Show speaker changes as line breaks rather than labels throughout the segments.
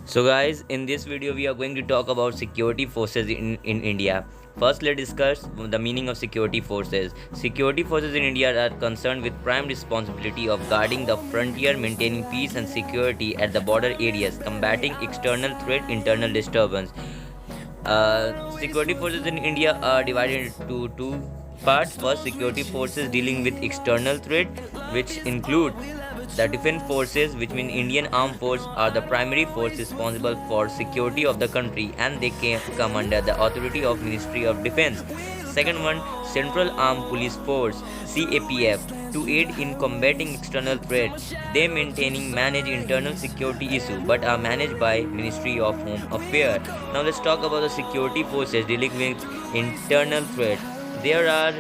So guys, in this video we are going to talk about security forces in India. First, let's discuss the meaning of security forces. Security forces in India are concerned with prime responsibility of guarding the frontier, maintaining peace and security at the border areas, combating external threat, internal disturbance. Security forces in India are divided into two parts. First, security forces dealing with external threat, which include the defense forces, which mean Indian armed force, are the primary force responsible for security of the country, and they come under the authority of Ministry of Defense. Second one, Central Armed Police Force (CAPF) to aid in combating external threats. They manage internal security issue, but are managed by Ministry of Home Affairs. Now let's talk about the security forces dealing with internal threats. There are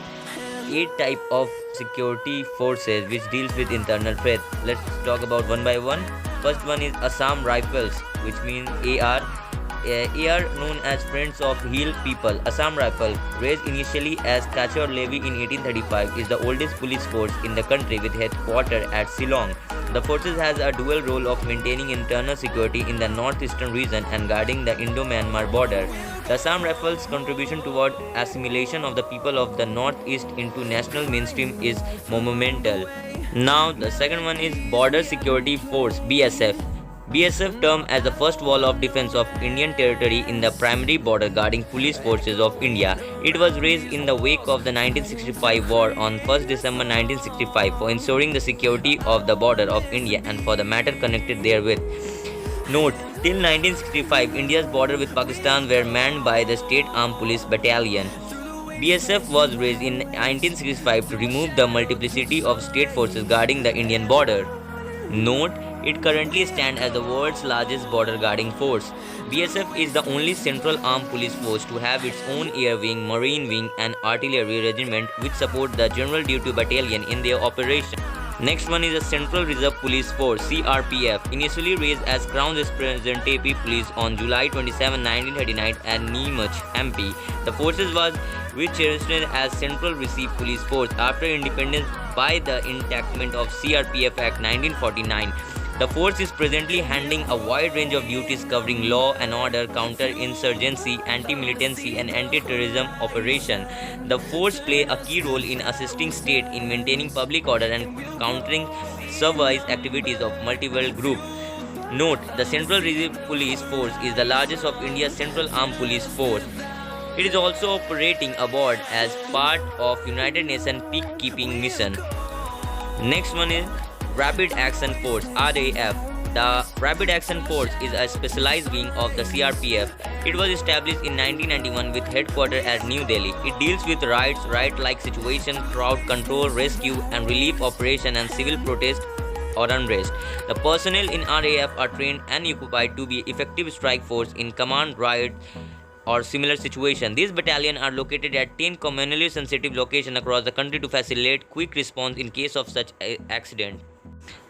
8 type of security forces which deals with internal threat. Let's talk about one by one. First one is Assam Rifles, which means AR. AR, known as Friends of Hill People. Assam Rifle, raised initially as Kachor Levy in 1835, is the oldest police force in the country with headquarters at Shillong. The forces has a dual role of maintaining internal security in the northeastern region and guarding the Indo-Myanmar border. The Assam Rifles' contribution toward assimilation of the people of the northeast into national mainstream is monumental. Now, the second one is Border Security Force (BSF). BSF termed as the first wall of defense of Indian territory in the primary border guarding police forces of India. It was raised in the wake of the 1965 war on 1st December 1965 for ensuring the security of the border of India and for the matter connected therewith. Note, till 1965, India's border with Pakistan were manned by the State Armed Police Battalion. BSF was raised in 1965 to remove the multiplicity of state forces guarding the Indian border. Note, it currently stands as the world's largest border guarding force. BSF is the only central armed police force to have its own air wing, marine wing and artillery regiment which support the General Duty Battalion in their operation. Next one is the Central Reserve Police Force (CRPF), initially raised as Crown Representative Police on July 27, 1939 at Neemuch, MP. The forces was recherished as Central Reserve Police Force after independence by the enactment of CRPF Act 1949. The force is presently handling a wide range of duties covering law and order, counter-insurgency, anti-militancy and anti-terrorism operation. The force play a key role in assisting state in maintaining public order and countering service activities of multiple groups. Note, the Central Reserve Police Force is the largest of India's Central Armed Police Force. It is also operating abroad as part of United Nations Peacekeeping Mission. Next one is Rapid Action Force (RAF). The Rapid Action Force is a specialized wing of the CRPF. It was established in 1991 with headquarters at New Delhi. It deals with riot-like situation, crowd control, rescue and relief operation and civil protest or unrest. The personnel in RAF are trained and equipped to be effective strike force in command riot or similar situation. These battalions are located at 10 communally sensitive locations across the country to facilitate quick response in case of such accident.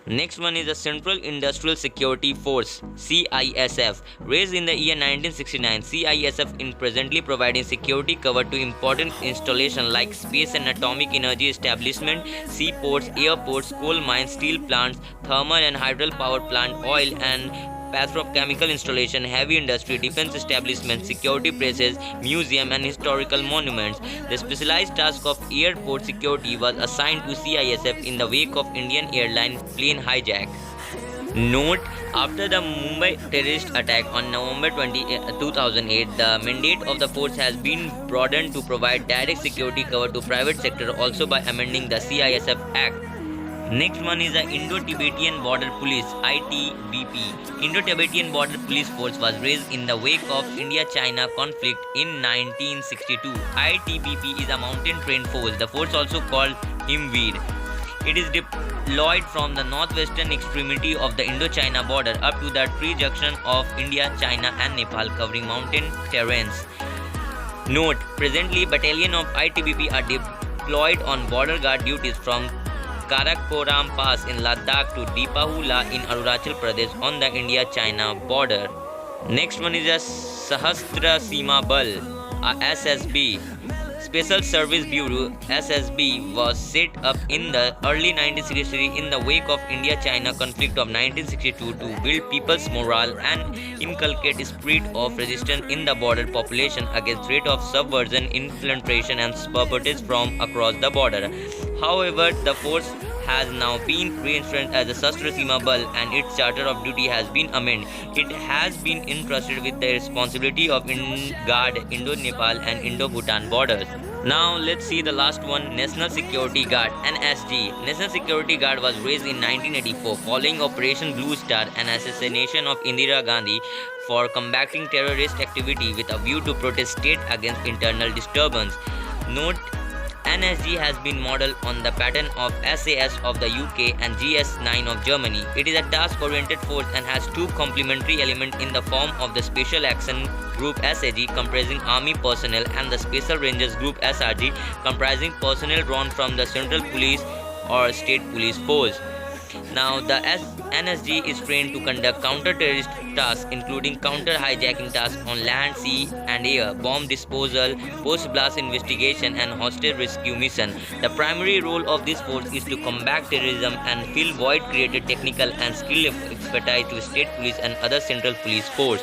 Next one is the Central Industrial Security Force (CISF). Raised in the year 1969, CISF is presently providing security cover to important installations like space and atomic energy establishment, seaports, airports, coal mines, steel plants, thermal and hydropower plant, oil and petrochemical installation, heavy industry, defense establishments, security presses, museum and historical monuments. The specialized task of airport security was assigned to CISF in the wake of Indian airline plane hijack. Note, after the Mumbai terrorist attack on November 20, 2008, the mandate of the force has been broadened to provide direct security cover to private sector also by amending the CISF Act. Next one is the Indo-Tibetan Border Police (ITBP). Indo-Tibetan Border Police Force was raised in the wake of India-China conflict in 1962. ITBP is a mountain-trained force. The force also called Himveer. It is deployed from the northwestern extremity of the Indo-China border up to the tree junction of India, China and Nepal, covering mountain terrains. Note, presently battalion of ITBP are deployed on border guard duties from Karakoram Pass in Ladakh to Deepahula in Arunachal Pradesh on the India-China border. Next one is a Sahastra Seema Bal, SSB. Special Service Bureau (SSB) was set up in the early 1960s in the wake of India-China conflict of 1962 to build people's morale and inculcate a spirit of resistance in the border population against threat of subversion, infiltration, and sabotage from across the border. However, the force has now been reinstated as a Sastra Seema Bal and its charter of duty has been amended. It has been entrusted with the responsibility of guard Indo-Nepal and Indo-Bhutan borders. Now let's see the last one, National Security Guard (NSG). National Security Guard was raised in 1984 following Operation Blue Star and assassination of Indira Gandhi for combating terrorist activity with a view to protest state against internal disturbance. Note NSG has been modeled on the pattern of SAS of the UK and GS9 of Germany. It is a task-oriented force and has two complementary elements in the form of the Special Action Group SAG comprising Army personnel and the Special Rangers Group SRG comprising personnel drawn from the Central Police or State Police Force. Now, the NSG is trained to conduct counter-terrorist tasks including counter-hijacking tasks on land, sea and air, bomb disposal, post-blast investigation and hostage rescue mission. The primary role of this force is to combat terrorism and fill void created technical and skill expertise to state police and other central police force.